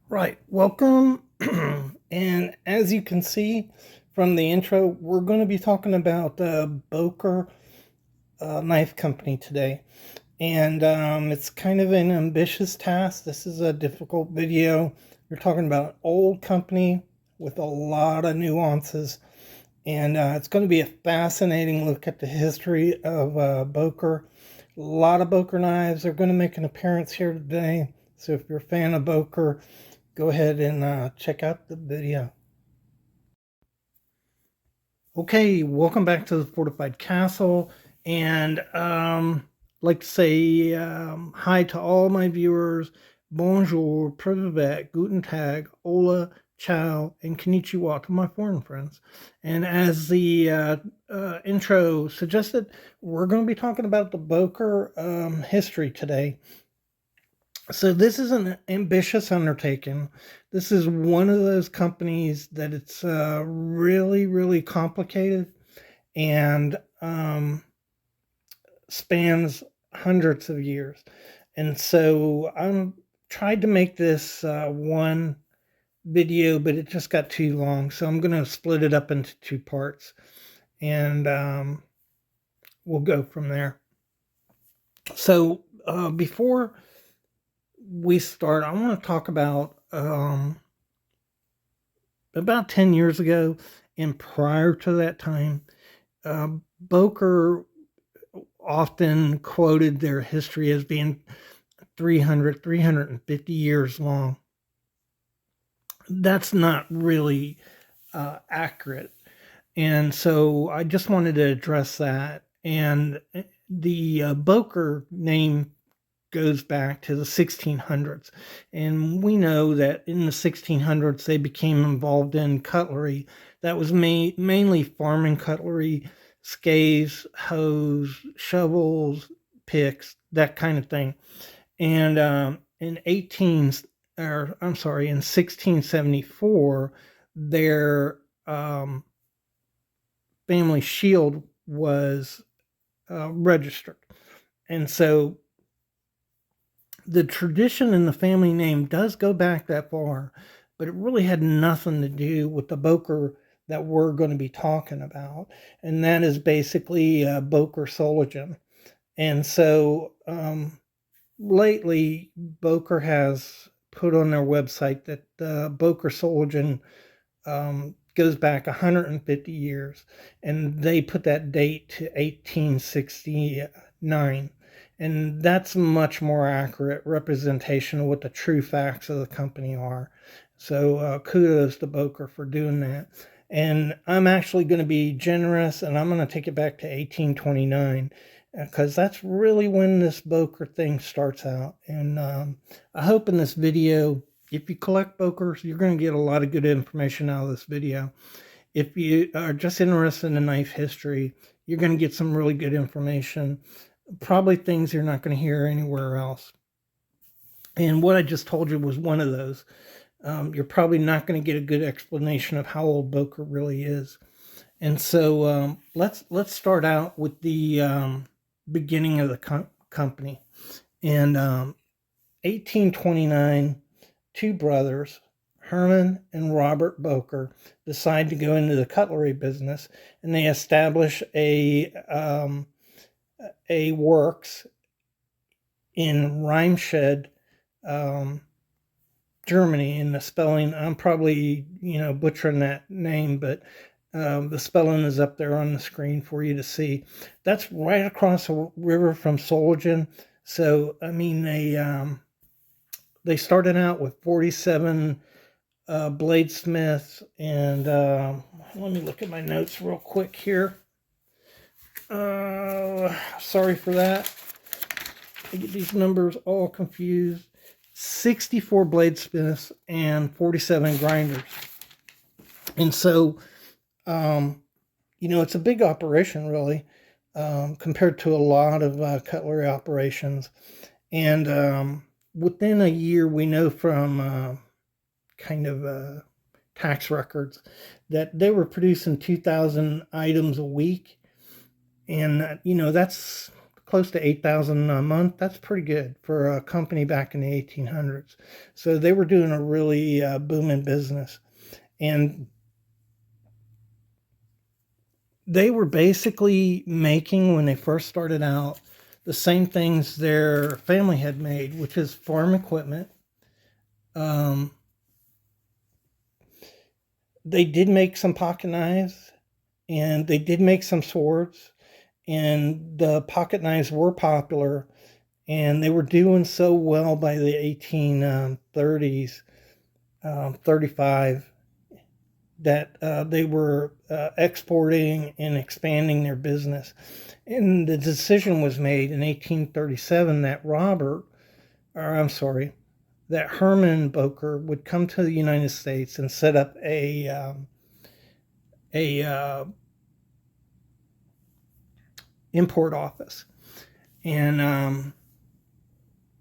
Right, welcome. And as you can see from the intro, we're going to be talking about Boker Knife Company today. And it's kind of an ambitious task. This is a difficult video. You're talking about an old company with a lot of nuances. And it's going to be a fascinating look at the history of Boker. A lot of Boker knives are going to make an appearance here today. So if you're a fan of Boker, go ahead and check out the video. Okay, welcome back to the Fortified Castle, and like to say hi to all my viewers. Bonjour, privet, guten tag, hola, ciao, and konnichiwa to my foreign friends. And as the intro suggested, we're going to be talking about the Boker history today. So this is an ambitious undertaking. This is one of those companies that it's really, really complicated and spans hundreds of years. And so I'm tried to make this one video, but it just got too long. So I'm going to split it up into two parts, and we'll go from there. So before we start, I want to talk about 10 years ago and prior to that time, Boker often quoted their history as being 350 years long. That's not really accurate. And so I just wanted to address that. And the Boker name goes back to the 1600s. And we know that in the 1600s, they became involved in cutlery. That was mainly farming cutlery, scaves, hoes, shovels, picks, that kind of thing. And in 1674, their family shield was registered. And so the tradition in the family name does go back that far, but it really had nothing to do with the Boker that we're going to be talking about. And that is basically Boker Soligen. And so lately, Boker has put on their website that Boker Soligen goes back 150 years. And they put that date to 1869. And that's a much more accurate representation of what the true facts of the company are. So kudos to Boker for doing that. And I'm actually going to be generous, and I'm going to take it back to 1829, because that's really when this Boker thing starts out. And I hope in this video, if you collect Bokers, you're going to get a lot of good information out of this video. If you are just interested in knife history, you're going to get some really good information. Probably things you're not going to hear anywhere else. And what I just told you was one of those. You're probably not going to get a good explanation of how old Boker really is. And so let's start out with the beginning of the company. In 1829, two brothers, Herman and Robert Boker, decide to go into the cutlery business, and they establish a works in Rheinshed, Germany. And the spelling, I'm probably butchering that name, but the spelling is up there on the screen for you to see. That's right across the river from Soligen. So I mean, they started out with 47 bladesmiths, and let me look at my notes real quick here. Sorry for that. I get these numbers all confused. 64 bladesmiths, and 47 grinders. And so, it's a big operation, really, compared to a lot of cutlery operations. And within a year, we know from kind of tax records that they were producing 2,000 items a week. And, that's close to 8,000 a month. That's pretty good for a company back in the 1800s. So they were doing a really booming business. And they were basically making, when they first started out, the same things their family had made, which is farm equipment. They did make some pocket knives, and they did make some swords, and the pocket knives were popular, and they were doing so well by the 1830s, 35, that they were exporting and expanding their business. And the decision was made in 1837 that that Herman Boker would come to the United States and set up a import office. And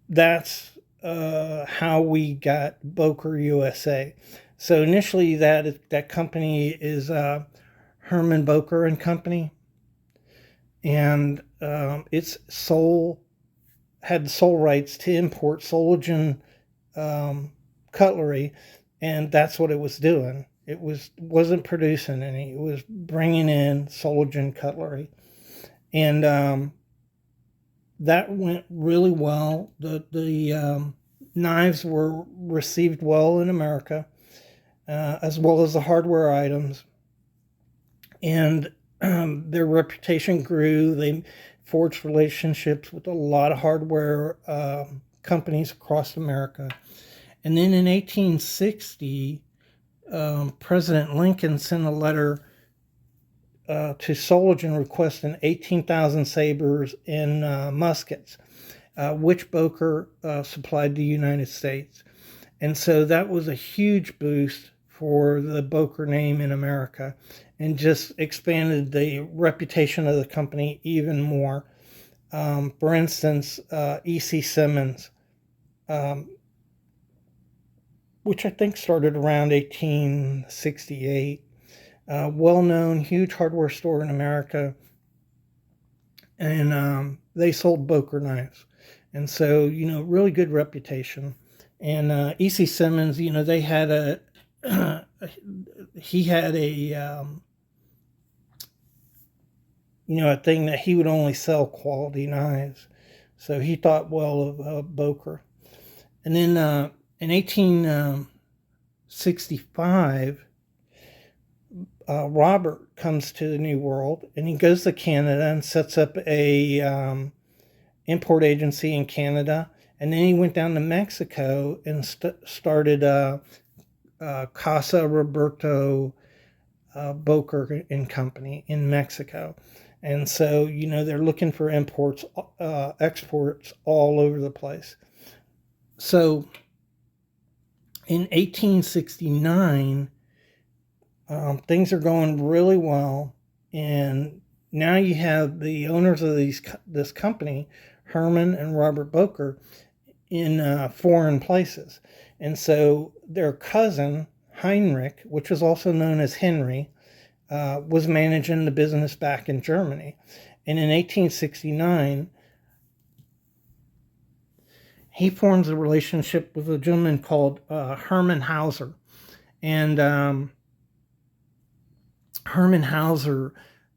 that's how we got Boker USA. So initially, that company is Herman Boker and Company, and it's had sole rights to import Soligen cutlery, and that's what it was doing. It wasn't producing any; it was bringing in Soligen cutlery, and that went really well. The knives were received well in America, as well as the hardware items, and their reputation grew. They forged relationships with a lot of hardware companies across America. And then in 1860, President Lincoln sent a letter to Soligen requesting 18,000 sabers and muskets, which Boker supplied the United States. And so that was a huge boost for the Boker name in America, and just expanded the reputation of the company even more. For instance, E.C. Simmons, which I think started around 1868, well-known, huge hardware store in America, and they sold Boker knives. And so, really good reputation. And E.C. Simmons, they had he had a thing that he would only sell quality knives. So he thought well of Boker. And then in 1865, Robert comes to the New World, and he goes to Canada and sets up a import agency in Canada. And then he went down to Mexico and started Casa Roberto Boker and Company in Mexico. And so, they're looking for exports all over the place. So in 1869, things are going really well. And now you have the owners of this company, Herman and Robert Boker, in foreign places. And so their cousin, Heinrich, which was also known as Henry, was managing the business back in Germany. And in 1869, he forms a relationship with a gentleman called Herman Hauser. And Herman Hauser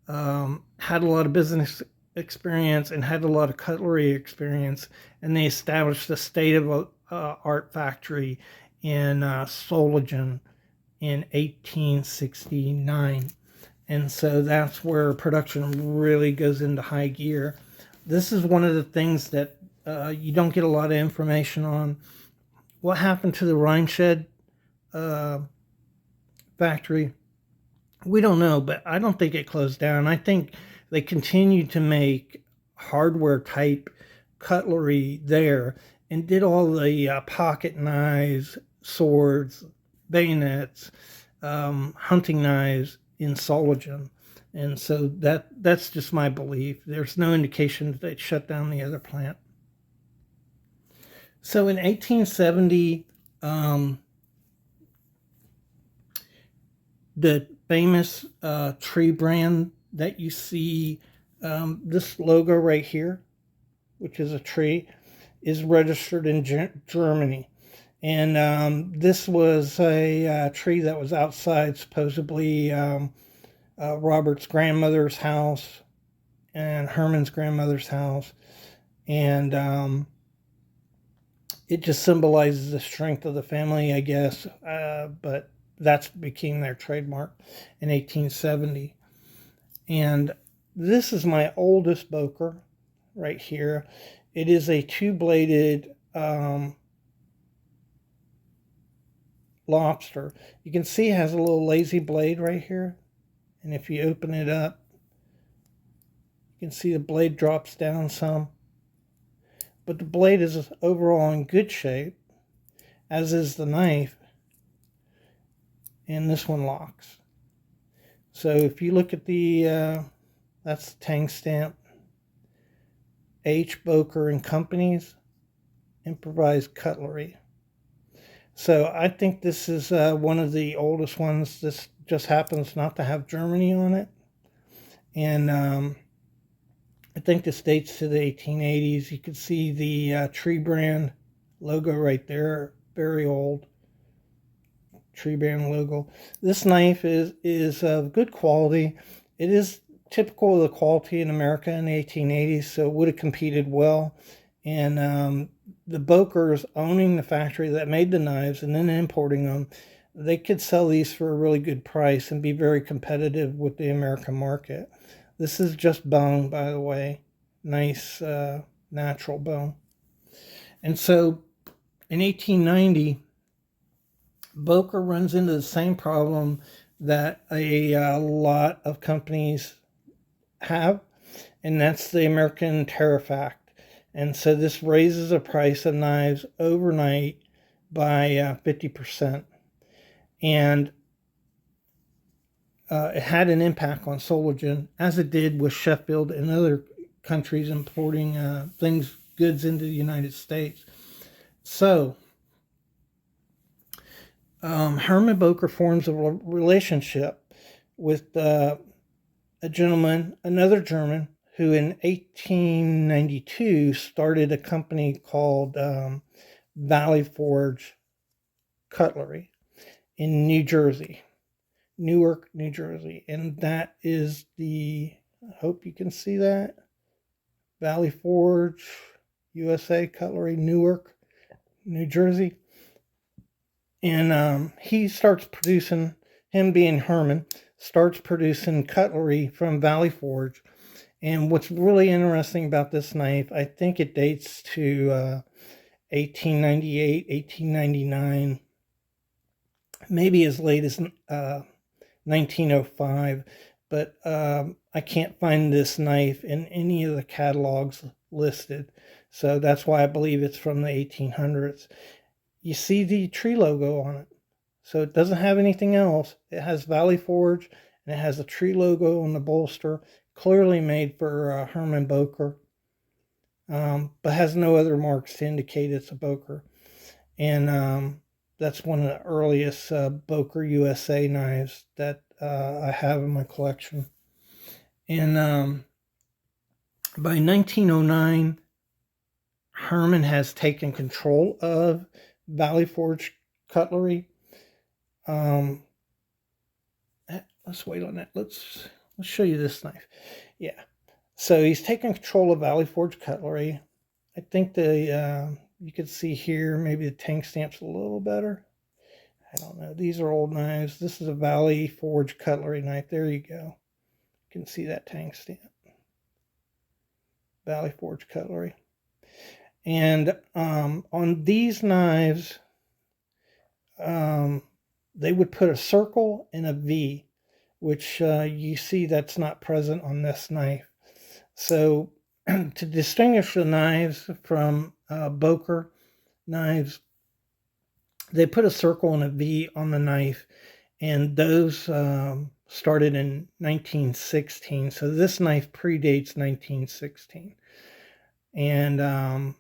had a lot of business experience and had a lot of cutlery experience, and they established a state-of-art factory in Soligen in 1869. And so that's where production really goes into high gear. This is one of the things that you don't get a lot of information on. What happened to the Rheinshed factory? We don't know, but I don't think it closed down. I think they continued to make hardware type cutlery there. and did all the pocket knives, swords, bayonets, hunting knives in Soligen. And so that's just my belief. There's no indication that they shut down the other plant. So in 1870, the famous tree brand that you see, this logo right here, which is a tree, is registered in Germany. And this was a tree that was outside, supposedly, Robert's grandmother's house and Herman's grandmother's house. And it just symbolizes the strength of the family, I guess. But that became their trademark in 1870. And this is my oldest Boker right here. It is a two-bladed lobster. You can see it has a little lazy blade right here. And if you open it up, you can see the blade drops down some. But the blade is overall in good shape, as is the knife. And this one locks. So if you look at the, that's the tang stamp. H. Boker and Company's improvised cutlery. So I think this is one of the oldest ones. This just happens not to have Germany on it. And I think this dates to the 1880s. You can see the tree brand logo right there. Very old tree brand logo. This knife is of good quality. It is typical of the quality in America in the 1880s, so it would have competed well. And the Bokers owning the factory that made the knives and then importing them, they could sell these for a really good price and be very competitive with the American market. This is just bone, by the way. Nice natural bone. And so in 1890, Boker runs into the same problem that a lot of companies have, and that's the American Tariff Act. And so this raises the price of knives overnight by 50%. And it had an impact on Soligen, as it did with Sheffield and other countries importing goods into the United States. So Herman Boker forms a relationship with a gentleman, another German, who in 1892 started a company called Valley Forge Cutlery in New Jersey, Newark, New Jersey. And that is I hope you can see that, Valley Forge USA Cutlery, Newark, New Jersey. And he starts producing, him being Herman, starts producing cutlery from Valley Forge. And what's really interesting about this knife, I think it dates to 1898, 1899, maybe as late as 1905. But I can't find this knife in any of the catalogs listed. So that's why I believe it's from the 1800s. You see the tree logo on it. So it doesn't have anything else. It has Valley Forge, and it has a tree logo on the bolster, clearly made for Herman Boker, but has no other marks to indicate it's a Boker. And that's one of the earliest Boker USA knives that I have in my collection. And by 1909, Herman has taken control of Valley Forge Cutlery. Let's wait on that. Let's show you this knife. Yeah. So he's taken control of Valley Forge Cutlery. I think you can see here, maybe the tank stamp's a little better. I don't know. These are old knives. This is a Valley Forge Cutlery knife. There you go. You can see that tank stamp. Valley Forge Cutlery. And on these knives, they would put a circle and a V, which you see that's not present on this knife. So to distinguish the knives from Boker, knives. They put a circle and a V on the knife, and those started in 1916. So this knife predates 1916, and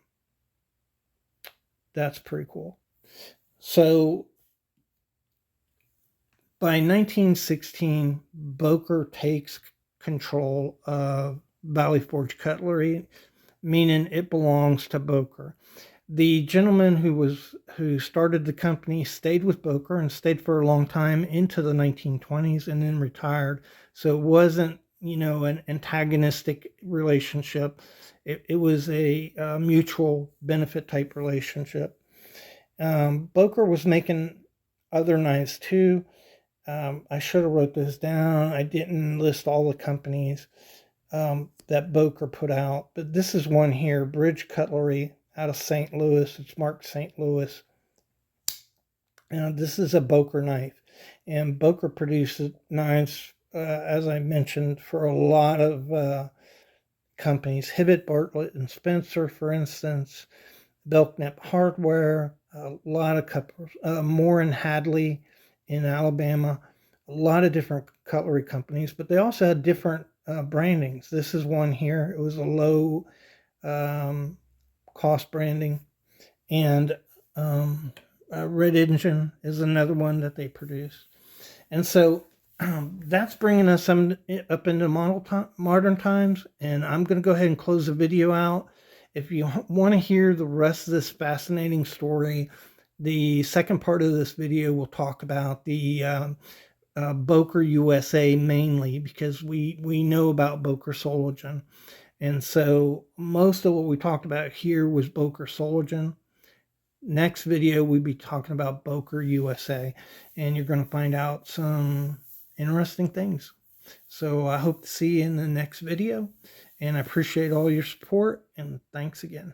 that's pretty cool. So by 1916, Boker takes control of Valley Forge Cutlery, meaning it belongs to Boker. The gentleman who started the company stayed with Boker and stayed for a long time into the 1920s and then retired. So it wasn't, an antagonistic relationship. It was a mutual benefit type relationship. Boker was making other knives too. I should have wrote this down. I didn't list all the companies that Boker put out, but this is one here, Bridge Cutlery out of St. Louis. It's marked St. Louis. This is a Boker knife, and Boker produces knives, as I mentioned, for a lot of companies. Hibbett, Bartlett, and Spencer, for instance. Belknap Hardware, a lot of companies. Moore and Hadley in Alabama, a lot of different cutlery companies, but they also had different brandings. This is one here. It was a low cost branding, and Red Engine is another one that they produce. And so that's bringing us up into modern times, and I'm going to go ahead and close the video out. If you want to hear the rest of this fascinating story, the second part of this video will talk about the Boker USA mainly, because we know about Boker Sologen. And so most of what we talked about here was Boker Sologen. Next video, we'll be talking about Boker USA, and you're going to find out some interesting things. So I hope to see you in the next video, and I appreciate all your support, and thanks again.